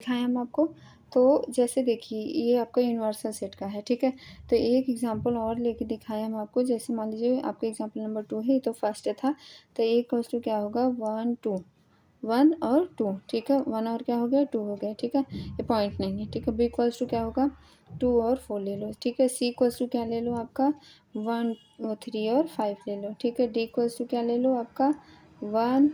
दिखाएँ हम आपको। तो जैसे देखिए ये आपका यूनिवर्सल सेट का है, ठीक है? तो एक एग्ज़ाम्पल और लेके दिखाएँ हम आपको। जैसे मान लीजिए आपका एग्ज़ाम्पल नंबर 2 है, ये तो फर्स्ट था। तो ए इक्वल्स टू क्या होगा 1 2, 1 और 2, ठीक है? 1 और क्या हो गया 2 हो गया, ठीक है? ये पॉइंट नहीं है, ठीक है? बी इक्वल्स टू क्या होगा 2 और 4 ले लो, ठीक है? सी इक्वल्स टू क्या ले लो आपका 1 3 और 5 ले लो, ठीक है? डी इक्वल्स टू क्या ले लो आपका 1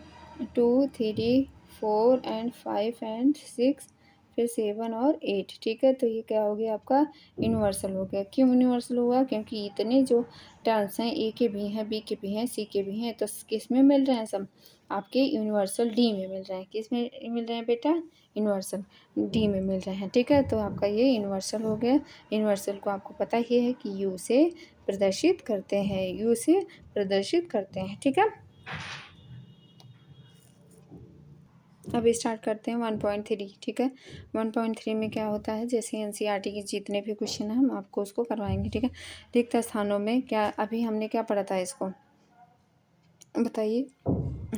2 3 4 एंड 5 एंड 6, फिर 7 और 8, ठीक है? तो ये क्या हो गया आपका यूनिवर्सल हो गया। क्यों यूनिवर्सल हुआ? क्योंकि इतने जो टर्म्स हैं, ए के भी हैं, बी के भी हैं, सी के भी हैं, तो किस में मिल रहे हैं सब? आपके यूनिवर्सल डी में मिल रहे हैं। किस में मिल रहे हैं बेटा? यूनिवर्सल डी में मिल रहे हैं, ठीक है? तो आपका ये यूनिवर्सल हो गया। यूनिवर्सल को आपको पता ही है कि यू से प्रदर्शित करते हैं, यू से प्रदर्शित करते हैं, ठीक है? अब स्टार्ट करते हैं 1.3, ठीक है? 1.3 में क्या होता है, जैसे एनसीईआरटी के जितने भी क्वेश्चन हैं हम आपको उसको करवाएंगे, ठीक है? रिक्त स्थानों में क्या अभी हमने क्या पढ़ा था, इसको बताइए।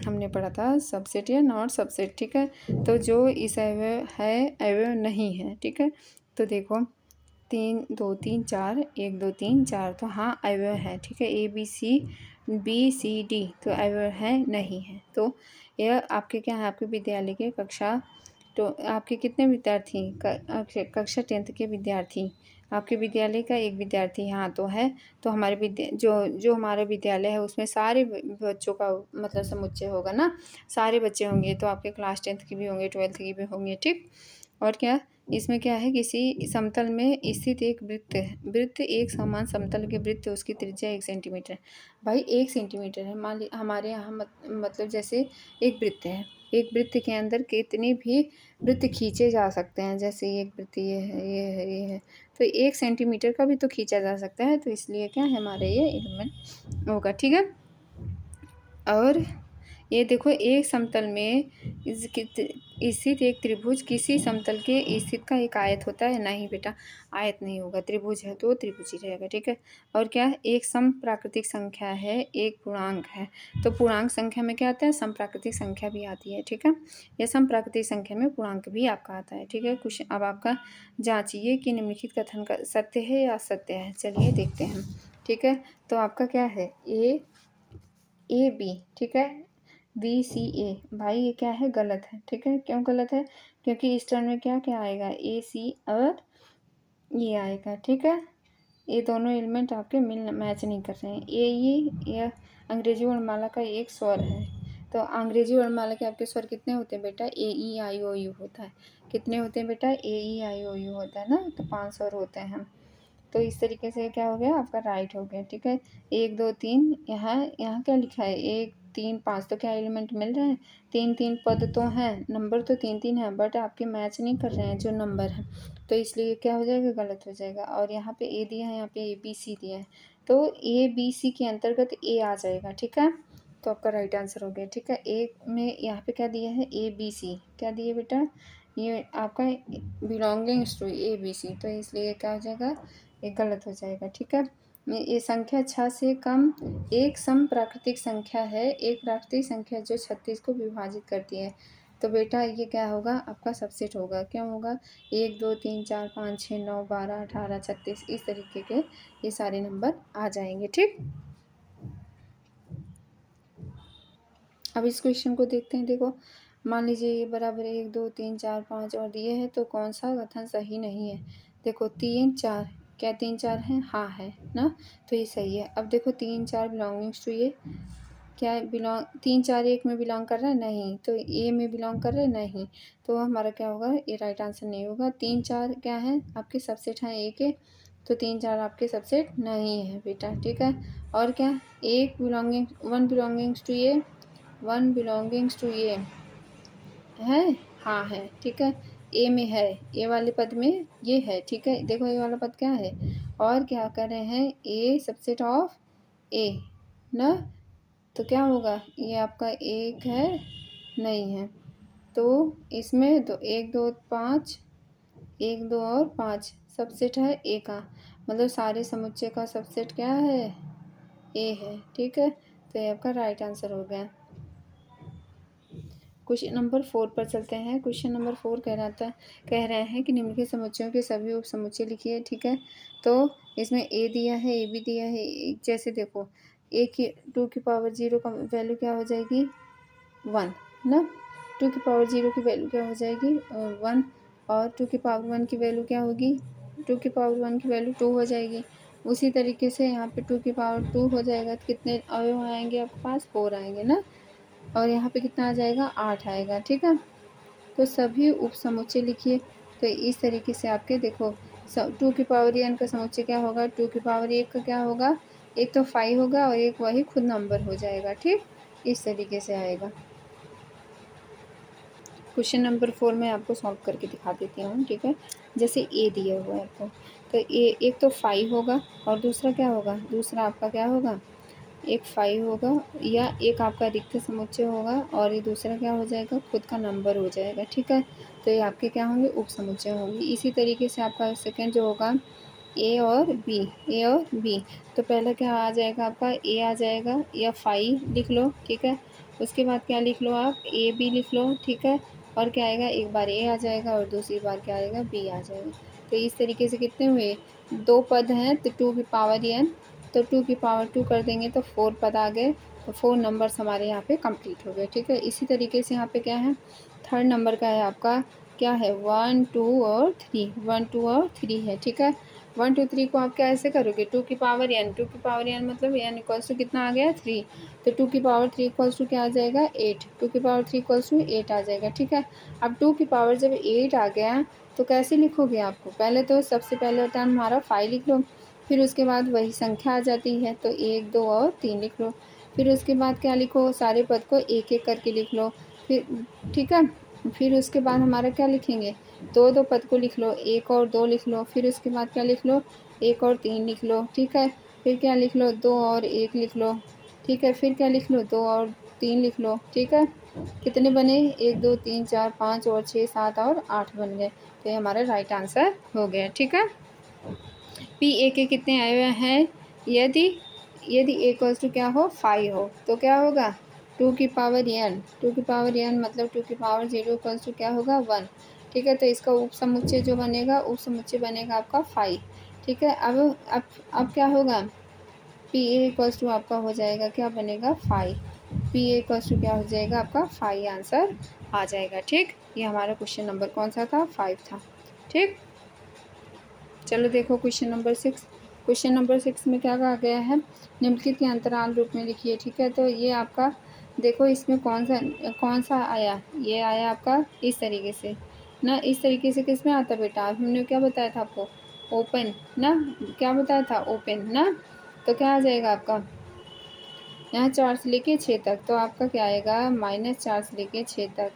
हमने पढ़ा था सबसेट या नॉट सबसेट, ठीक है? तो जो इस अवयव है अवयव नहीं है, ठीक है? तो देखो 3 2 3 4, 1 2 3 4, तो हाँ अवयव है, ठीक है? ए बी सी डी तो अवयव है नहीं है। तो यह आपके क्या है, आपके विद्यालय के कक्षा, तो आपके कितने विद्यार्थी कक्षा 10th के विद्यार्थी, आपके विद्यालय का एक विद्यार्थी यहाँ तो है। तो हमारे जो हमारा विद्यालय है उसमें सारे बच्चों का मतलब समुच्चय होगा ना, सारे बच्चे होंगे। तो आपके क्लास 10th की भी होंगे, 12th की भी होंगे, ठीक? और क्या इसमें क्या है, किसी समतल में स्थित एक वृत्त है। वृत्त एक समान समतल के वृत्त, उसकी त्रिज्या 1 सेंटीमीटर है। भाई 1 सेंटीमीटर है। मान ली हमारे यहाँ मतलब जैसे एक वृत्त है, एक वृत्त के अंदर कितने भी वृत्त खींचे जा सकते हैं। जैसे एक वृत्त ये है, ये है, ये है, तो 1 सेंटीमीटर का भी तो खींचा जा सकता है। तो इसलिए क्या है, हमारे ये एलिमेंट होगा, ठीक है? और ये देखो एक समतल में स्थित एक त्रिभुज किसी समतल के स्थित का एक आयत होता है। नहीं बेटा, आयत नहीं होगा, त्रिभुज है तो त्रिभुज ही रहेगा, ठीक है? और क्या है, एक समप्राकृतिक संख्या है, एक पूर्णांक है। तो पूर्णांक संख्या में क्या आता है, समप्राकृतिक संख्या भी आती है, ठीक है? या समप्राकृतिक संख्या में पूर्णांक भी आपका आता है, ठीक है? कुछ अब आपका जांचिए कि निम्नलिखित कथन का सत्य है या असत्य है। चलिए देखते हैं, ठीक है? तो आपका क्या है, ए बी, ठीक है? बी सी ए, भाई ये क्या है, गलत है, ठीक है? क्यों गलत है? क्योंकि इस टर्म में क्या क्या आएगा, ए सी और ये आएगा, ठीक है? ये दोनों एलिमेंट आपके मैच नहीं कर रहे हैं। ये अंग्रेजी वर्णमाला का एक स्वर है। तो अंग्रेजी वर्णमाला के आपके स्वर कितने होते हैं बेटा? ए ई आई ओ यू होता है। कितने होते हैं बेटा? ए ई आई ओ यू होता है ना, तो 5 स्वर होते हैं। तो इस तरीके से क्या हो गया, आपका राइट हो गया, ठीक है? 1 2 3, यहाँ क्या लिखा है, 1 3 5, तो क्या एलिमेंट मिल रहे हैं? 3 3 पद तो हैं, नंबर तो 3 3 है, बट आपके मैच नहीं कर रहे हैं जो नंबर है। तो इसलिए क्या हो जाएगा, गलत हो जाएगा। और यहाँ पे ए दिया है, यहाँ पे ए बी सी दिया है, तो ए बी सी के अंतर्गत ए आ जाएगा, ठीक है? तो आपका राइट आंसर हो गया, ठीक है? ए में यहाँ पे क्या दिया है, ए बी सी क्या दिया बेटा, ये आपका belongings to A B C, तो इसलिए क्या हो जाएगा, ये गलत हो जाएगा, ठीक है? ये संख्या 6 से कम एक सम प्राकृतिक संख्या है, एक प्राकृतिक संख्या जो 36 को विभाजित करती है। तो बेटा ये क्या होगा, आपका सबसेट होगा। क्यों होगा, 1 2 3 4 5 6 9 12 18 36, इस तरीके के ये सारे नंबर आ जाएंगे, ठीक? अब इस क्वेश्चन को देखते हैं। देखो मान लीजिए ये बराबर 1 2 3 4 5 और दिए है, तो कौन सा कथन सही नहीं है? देखो 3 4, क्या 3 4 है? हाँ है ना, तो ये सही है। अब देखो 3 4 बिलोंगिंग्स टू ये, क्या बिलोंग 3 4 1 में बिलोंग कर रहा है? नहीं। तो ए में बिलोंग कर रहा है? नहीं। तो हमारा क्या होगा, ये राइट आंसर नहीं होगा। 3 4 क्या है, आपके सबसेट हैं ए के, तो 3 4 आपके सबसेट नहीं है बेटा, ठीक है? और क्या, एक बिलोंगिंग 1 बिलोंगिंग्स टू ये, 1 बिलोंगिंग्स टू ये है, हाँ है, ठीक है? ए में है, ए वाले पद में ये है, ठीक है? देखो ये वाला पद क्या है, और क्या कर रहे हैं, ए सबसेट ऑफ ए ना, तो क्या होगा, ये आपका एक है, नहीं है। तो इसमें तो 1 2 5, 1 2 और 5 सबसेट है ए का, मतलब सारे समुच्चय का सबसेट क्या है, ए है, ठीक है? तो ये आपका राइट आंसर हो गया। क्वेश्चन नंबर 4 पर चलते हैं। क्वेश्चन नंबर 4 कह रहे हैं कि निम्नलिखित समुच्चयों के सभी उप समुच्चय लिखिए। ठीक है, तो इसमें ए दिया है, ए बी दिया है। जैसे देखो, ए की 2 की पावर 0 का वैल्यू क्या हो जाएगी 1 ना। 2 की पावर 0 की वैल्यू क्या हो जाएगी 1, और 2 की पावर 1 की वैल्यू क्या होगी 2 की पावर 1 की वैल्यू 2 हो जाएगी। उसी तरीके से यहाँ पे 2 की पावर 2 हो जाएगा तो कितने अवयव आएंगे आपके पास 4 आएंगे ना, और यहाँ पे कितना आ जाएगा 8 आएगा। ठीक है, तो सभी उप समुच्चय लिखिए। तो इस तरीके से आपके देखो 2 की पावर n का समुच्चय क्या होगा 2 की पावर 1 का क्या होगा, एक तो 5 होगा और एक वही खुद नंबर हो जाएगा। ठीक, इस तरीके से आएगा। क्वेश्चन नंबर 4 में आपको सॉल्व करके दिखा देती हूँ। ठीक है, जैसे ए दिया हुआ है आपको, तो ए एक तो 5 होगा और दूसरा क्या होगा, दूसरा आपका क्या होगा एक 5 होगा, या एक आपका रिक्त समुच्चय होगा और ये दूसरा क्या हो जाएगा खुद का नंबर हो जाएगा। ठीक है, तो ये आपके क्या होंगे उप समुच्चय होंगे। इसी तरीके से आपका सेकंड जो होगा ए और बी, ए और बी, तो पहले क्या आ जाएगा आपका ए आ जाएगा या 5 लिख लो। ठीक है, उसके बाद क्या लिख लो आप ए बी लिख लो। ठीक है, और क्या आएगा एक बार ए आ जाएगा और दूसरी बार क्या आएगा बी आ जाएगा। तो इस तरीके से कितने हुए 2 पद हैं, तो 2 की पावर n, तो 2 की पावर 2 कर देंगे तो 4 पद आ गए, तो 4 नंबर्स हमारे यहाँ पे कंप्लीट हो गए। ठीक है, इसी तरीके से यहाँ पे क्या है थर्ड नंबर का है आपका क्या है 1 2 और 3, 1 2 और 3 है। ठीक है, 1 2 3 को आप क्या ऐसे करोगे 2 की पावर n, 2 की पावर n मतलब n इक्वल्स टू कितना आ गया 3, तो 2 की पावर 3 इक्वल्स टू क्या आ जाएगा 8, 2 की पावर 3 इक्वल्स टू 8 आ जाएगा। ठीक है, अब 2 की पावर जब 8 आ गया तो कैसे लिखोगे आपको, पहले तो सबसे पहले टर्म हमारा 5 लिख लो, फिर उसके बाद वही संख्या आ जाती है तो 1 2 और 3 लिख लो, फिर उसके बाद क्या लिखो सारे पद को एक एक करके लिख लो। फिर ठीक है, फिर उसके बाद हमारा क्या लिखेंगे 2 2 पद को लिख लो, 1 और 2 लिख लो, फिर उसके बाद क्या लिख लो 1 और 3 लिख लो। ठीक है, फिर क्या लिख लो 2 और 1 लिख लो। ठीक है, फिर क्या लिख लो 2 और 3 लिख लो। ठीक है, कितने बने 1 2 3 4 5 और 6 7 और 8 बन गए, तो ये हमारा राइट आंसर हो गया। ठीक है, पी ए के कितने आए हुए हैं, यदि यदि ए इक्वल्स टू क्या हो 5 हो तो क्या होगा 2 की पावर n, 2 की पावर n मतलब 2 की पावर 0 इक्वल्स टू क्या होगा 1। ठीक है, तो इसका उप समुच्चय जो बनेगा उप समुच्चय बनेगा आपका 5। ठीक है, अब क्या होगा पी ए इक्वल्स टू आपका हो जाएगा क्या बनेगा 5, पी ए इक्वल्स टू क्या हो जाएगा आपका 5 आंसर आ जाएगा। ठीक, ये हमारा क्वेश्चन नंबर कौन सा था 5 था। ठीक, चलो देखो क्वेश्चन नंबर 6। क्वेश्चन नंबर 6 में क्या कहा गया है निम्नलिखित के अंतराल रूप में लिखिए। ठीक है, तो ये आपका देखो इसमें कौन सा आया, ये आया आपका इस तरीके से ना, इस तरीके से किस में आता बेटा, हमने क्या बताया था आपको ओपन ना, क्या बताया था ओपन ना, तो क्या आ जाएगा आपका यहाँ 4 से लेके 6 तक, तो आपका क्या आएगा -4 से लेके 6 तक।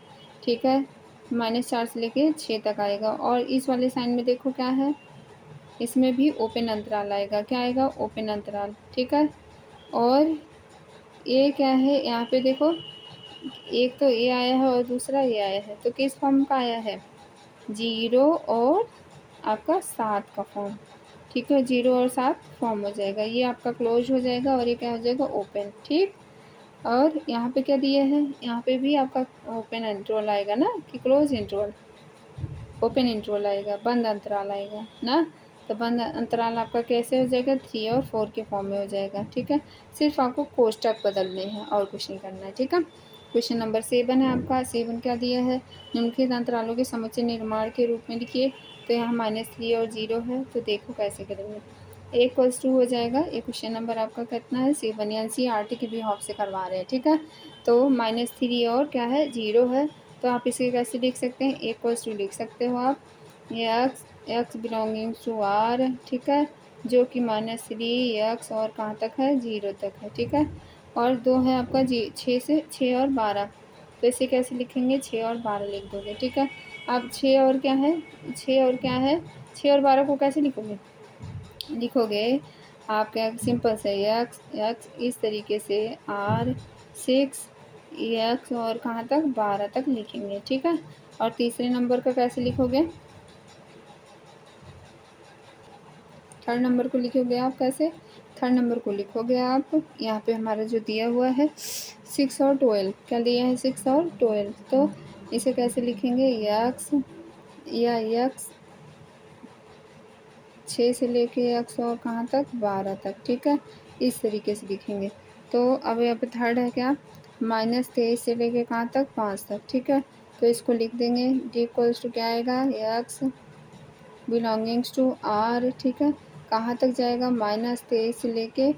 ठीक है, -4 से लेके 6 तक आएगा, और इस वाले साइन में देखो क्या है इसमें भी ओपन अंतराल आएगा, क्या आएगा ओपन अंतराल। ठीक है, और ये क्या है यहाँ पे देखो एक तो ये आया है और दूसरा ये आया है, तो किस फॉर्म का आया है 0 और आपका 7 का फॉर्म। ठीक है, 0 और 7 फॉर्म हो जाएगा, ये आपका क्लोज हो जाएगा और ये क्या हो जाएगा ओपन। ठीक, और यहाँ पे क्या दिया है यहाँ पे भी आपका ओपन इंटरवल आएगा ना कि क्लोज इंटरवल, ओपन इंटरवल आएगा, बंद अंतराल आएगा ना, तो बंद अंतराल आपका कैसे हो जाएगा 3 और 4 के फॉर्म में हो जाएगा। ठीक है, सिर्फ आपको कोष्टक बदलने हैं और कुछ नहीं करना है। ठीक है, क्वेश्चन नंबर 7 है आपका, 7 क्या दिया है निम्नलिखित अंतरालों के समुच्चय निर्माण के रूप में लिखिए। तो यहाँ -3 और 0 है, तो देखो कैसे करेंगे ए इक्वल्स टू हो जाएगा। ये क्वेश्चन नंबर आपका कितना है 7 या NCERT के भी ऑफ से करवा रहे हैं। ठीक है, तो -3 और क्या है 0 है, तो आप इसे कैसे लिख सकते हैं ए इक्वल्स टू लिख सकते हो आप एक्स बिलोंगिंग टू आर। ठीक है, जो कि -3 एक्स और कहाँ तक है 0 तक है। ठीक है, और 2 है आपका 6 और 12, तो इसे कैसे लिखेंगे 6 और 12 लिख दोगे। ठीक है, अब 6 और क्या है 6 और क्या है 6 और 12 को कैसे लिखोगे आप क्या सिंपल से एक्स एक्स इस तरीके से आर 6 एक्स और कहाँ तक 12 तक लिखेंगे। ठीक है, और तीसरे नंबर का कैसे लिखोगे, थर्ड नंबर को लिखोगे आप कैसे, थर्ड नंबर को लिखोगे आप। यहाँ पे हमारा जो दिया हुआ है 6 और 12, क्या दिया है 6 और 12, तो इसे कैसे लिखेंगे, यक्स या यक्स 6 से लेके यक्स और कहाँ तक 12 तक, ठीक है, इस तरीके से लिखेंगे। तो अब यहाँ पे थर्ड है क्या, -23 से लेके कहाँ तक 5 तक, ठीक है, तो इसको लिख देंगे डी इक्वल्स टू क्या आएगा, यक्स बिलोंगिंग्स टू आर, ठीक है, कहाँ तक जाएगा, -23 से लेके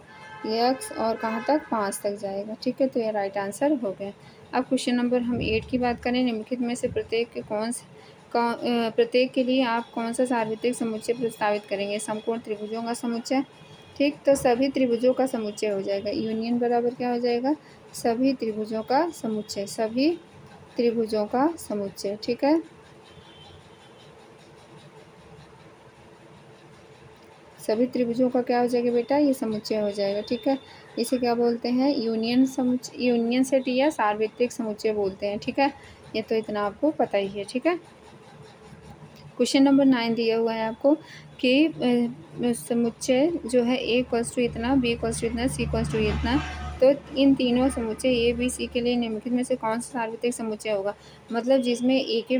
यक्स और कहाँ तक 5 तक जाएगा, ठीक है, तो ये राइट आंसर हो गया। अब क्वेश्चन नंबर हम 8 की बात करें, निम्नलिखित में से प्रत्येक के लिए आप कौन सा सार्वत्रिक समुच्चय प्रस्तावित करेंगे, समकोण त्रिभुजों का समुच्चय, ठीक, तो सभी त्रिभुजों का समुच्चय हो जाएगा, यूनियन बराबर क्या हो जाएगा, सभी त्रिभुजों का समुच्चय, सभी त्रिभुजों का समुच्चय, ठीक है, सभी त्रिभुजों का क्या हो जाएगा बेटा, ये समुच्चय हो जाएगा, ठीक है, इसे क्या बोलते हैं, यूनियन सेट या सार्वत्रिक समुच्चय बोलते हैं, ठीक है, ये तो इतना आपको पता ही है, ठीक है। क्वेश्चन नंबर 9 दिया हुआ है आपको कि समुच्चय जो है ए इक्वल्स टू इतना, बी इक्वल्स टू इतना, सी इक्वल्स टू इतना, तो इन तीनों समुच्चय ए बी सी के लिए निम्नलिखित में से कौन सा सार्वत्रिक समुच्चय होगा, मतलब जिसमें ए के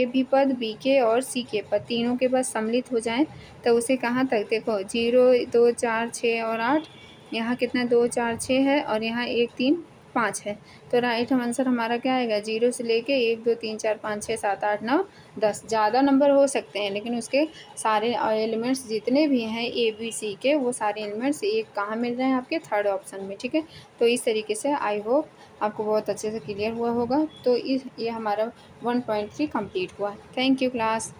भी पद, बी के और सी के पद तीनों के पद सम्मिलित हो जाएं, तो उसे कहाँ तक, देखो 0 2 4 6 और 8, यहाँ कितना 2 4 6 है और यहाँ 1 3 5 है, तो राइट आंसर हमारा क्या आएगा, 0 से लेके 1 2 3 4 5 6 7 8 9 10, ज़्यादा नंबर हो सकते हैं लेकिन उसके सारे एलिमेंट्स जितने भी हैं ए बी सी के, वो सारे एलिमेंट्स एक कहाँ मिल रहे हैं, आपके थर्ड ऑप्शन में, ठीक है, तो इस तरीके से आई होप आपको बहुत अच्छे से क्लियर हुआ होगा। तो ये हमारा 1.3 कंप्लीट हुआ। Thank you class.